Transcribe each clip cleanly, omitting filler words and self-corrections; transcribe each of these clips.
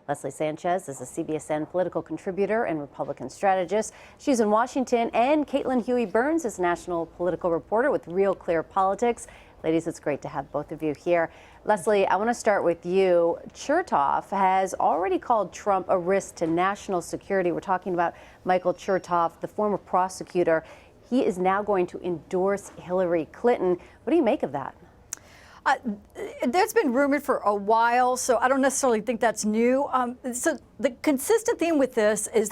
Leslie Sanchez is a CBSN political contributor and Republican strategist. She's in Washington, and Caitlyn Huey-Burns is national political reporter with RealClearPolitics. Ladies, it's great to have both of you here. Leslie, I want to start with you. Chertoff has already called Trump a risk to national security. We're talking about Michael Chertoff, the former prosecutor. He is now going to endorse Hillary Clinton. What do you make of that? That's been rumored for a while, so I don't necessarily think that's new. So the consistent theme with this is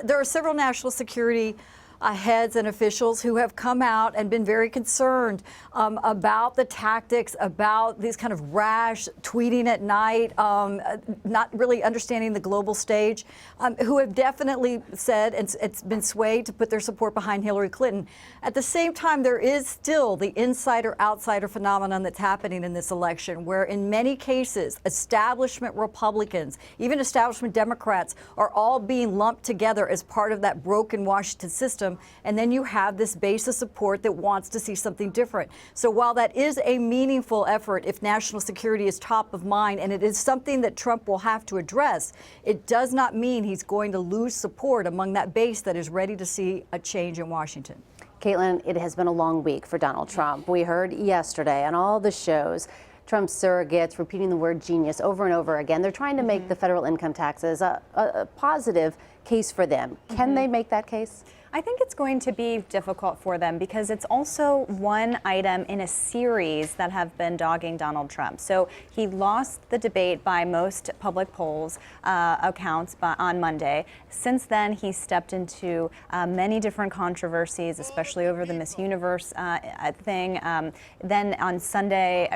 there are several national security heads and officials who have come out and been very concerned about the tactics, about these kind of rash tweeting at night, not really understanding the global stage, who have definitely said, and it's been swayed to put their support behind Hillary Clinton. At the same time, there is still the insider-outsider phenomenon that's happening in this election, where in many cases, establishment Republicans, even establishment Democrats, are all being lumped together as part of that broken Washington system. And then you have this base of support that wants to see something different. So while that is a meaningful effort, if national security is top of mind, and it is something that Trump will have to address, it does not mean he's going to lose support among that base that is ready to see a change in Washington. Caitlyn, it has been a long week for Donald Trump. We heard yesterday on all the shows Trump's surrogates repeating the word genius over and over again. They're trying to make the federal income taxes a positive case for them. Can they make that case? I think it's going to be difficult for them because it's also one item in a series that have been dogging Donald Trump. So he lost the debate by most public polls accounts on Monday. Since then, he stepped into many different controversies, especially over the Miss Universe thing. Then on Saturday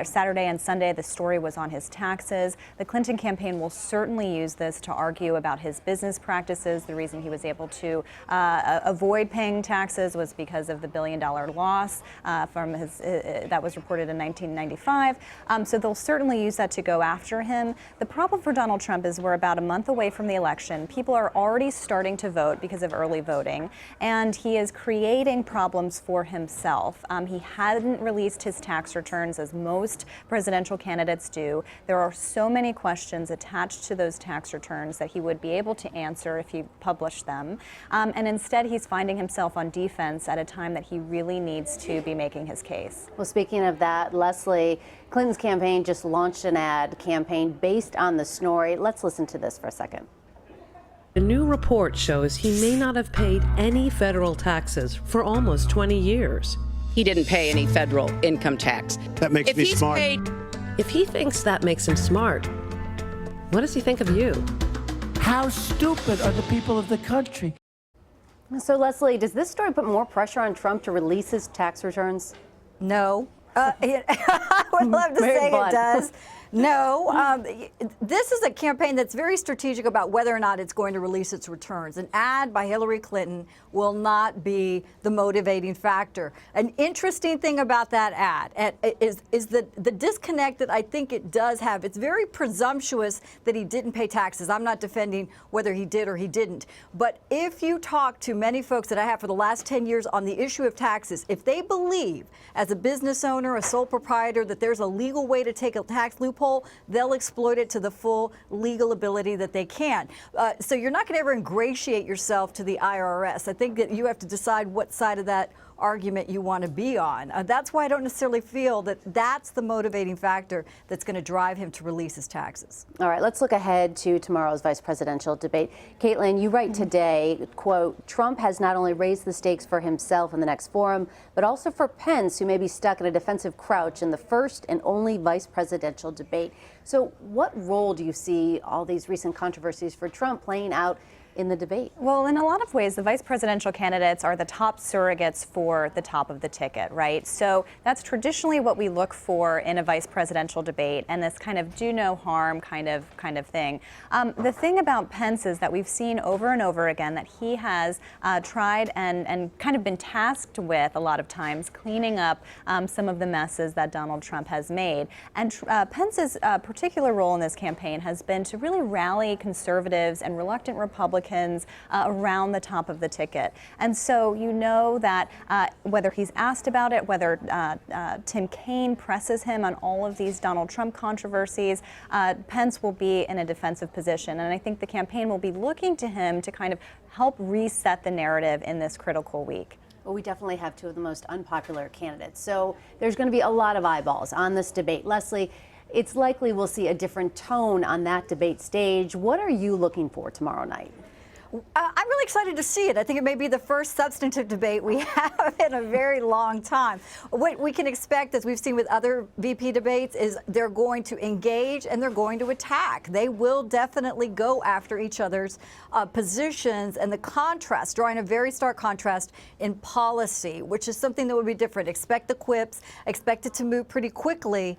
and Sunday, the story was on his taxes. The Clinton campaign will certainly use this to argue about his business practices. The reason he was able to avoid paying taxes was because of the billion-dollar loss from his that was reported in 1995. So they'll certainly use that to go after him. The problem for Donald Trump is we're about a month away from the election. People are already starting to vote because of early voting, and he is creating problems for himself. He hadn't released his tax returns as most presidential candidates do. There are so many questions attached to those tax returns that he would be able to answer if he published them. And instead, he's finding himself on defense at a time that he really needs to be making his case. Well, speaking of that, Leslie, Clinton's campaign just launched an ad campaign based on the story. Let's listen to this for a second. A new report shows he may not have paid any federal taxes for almost 20 years. He didn't pay any federal income tax. That makes me smart. If he thinks that makes him smart, what does he think of you? How stupid are the people of the country? So, Leslie, does this story put more pressure on Trump to release his tax returns? No. I would love to say it does. No, this is a campaign that's very strategic about whether or not it's going to release its returns. An ad by Hillary Clinton will not be the motivating factor. An interesting thing about that ad is the disconnect that I think it does have. It's very presumptuous that he didn't pay taxes. I'm not defending whether he did or he didn't. But if you talk to many folks that I have for the last 10 years on the issue of taxes, if they believe as a business owner, a sole proprietor, that there's a legal way to take a tax loophole, they'll exploit it to the full legal ability that they can. So you're not going to ever ingratiate yourself to the IRS. I think that you have to decide what side of that argument you want to be on. That's why I don't necessarily feel that that's the motivating factor that's going to drive him to release his taxes. All right, let's look ahead to tomorrow's vice presidential debate. Caitlyn, you write today, quote, Trump has not only raised the stakes for himself in the next forum, but also for Pence, who may be stuck in a defensive crouch in the first and only vice presidential debate. So what role do you see all these recent controversies for Trump playing out in the debate? Well, in a lot of ways, the vice presidential candidates are the top surrogates for the top of the ticket, right? So that's traditionally what we look for in a vice presidential debate, and this kind of do no harm kind of thing. The thing about Pence is that we've seen over and over again that he has tried and kind of been tasked with a lot of times cleaning up some of the messes that Donald Trump has made. And Pence's particular role in this campaign has been to really rally conservatives and reluctant Republicans Republicans around the top of the ticket. And so you know that whether he's asked about it, whether Tim Kaine presses him on all of these Donald Trump controversies, Pence will be in a defensive position. And I think the campaign will be looking to him to kind of help reset the narrative in this critical week. Well, we definitely have two of the most unpopular candidates. So there's going to be a lot of eyeballs on this debate. Leslie, it's likely we'll see a different tone on that debate stage. What are you looking for tomorrow night? I'm really excited to see it. I think it may be the first substantive debate we have in a very long time. What we can expect, as we've seen with other VP debates, is they're going to engage and they're going to attack. They will definitely go after each other's positions, and the contrast, drawing a very stark contrast in policy, which is something that would be different. Expect the quips, expect it to move pretty quickly.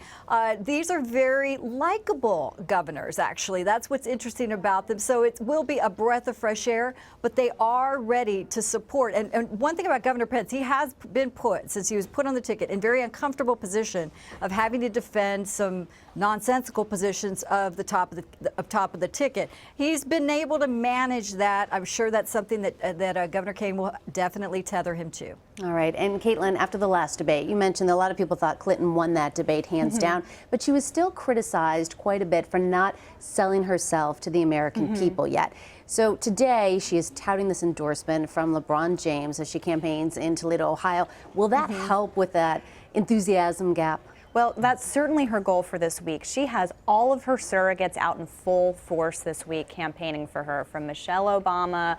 These are very likable governors, actually. That's what's interesting about them. So it will be a breath of fresh air, but they are ready to support. And one thing about Governor Pence, he has been put, since he was put on the ticket, in very uncomfortable position of having to defend some nonsensical positions of the top of the ticket. He's been able to manage that. I'm sure that's something that Governor Kaine will definitely tether him to. All right. And Caitlyn, after the last debate, you mentioned that a lot of people thought Clinton won that debate hands down, but she was still criticized quite a bit for not selling herself to the American people yet. So today she is touting this endorsement from LeBron James as she campaigns in Toledo, Ohio. Will that help with that enthusiasm gap? Well, that's certainly her goal for this week. She has all of her surrogates out in full force this week campaigning for her. From Michelle Obama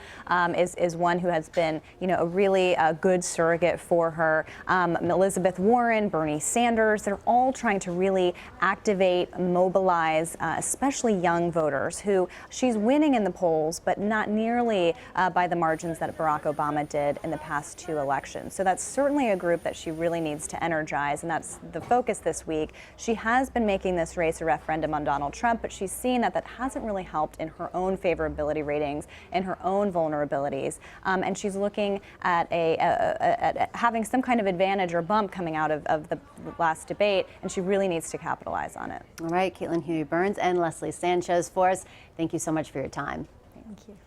is one who has been, a really good surrogate for her. Elizabeth Warren, Bernie Sanders, they're all trying to really activate, mobilize, especially young voters who she's winning in the polls, but not nearly by the margins that Barack Obama did in the past 2 elections. So that's certainly a group that she really needs to energize, and that's the focus this week. She has been making this race a referendum on Donald Trump, but she's seen that hasn't really helped in her own favorability ratings, in her own vulnerabilities, and she's looking at at having some kind of advantage or bump coming out of the last debate, and she really needs to capitalize on it. All right, Caitlyn Huey-Burns and Leslie Sanchez for us. Thank you so much for your time. Thank you.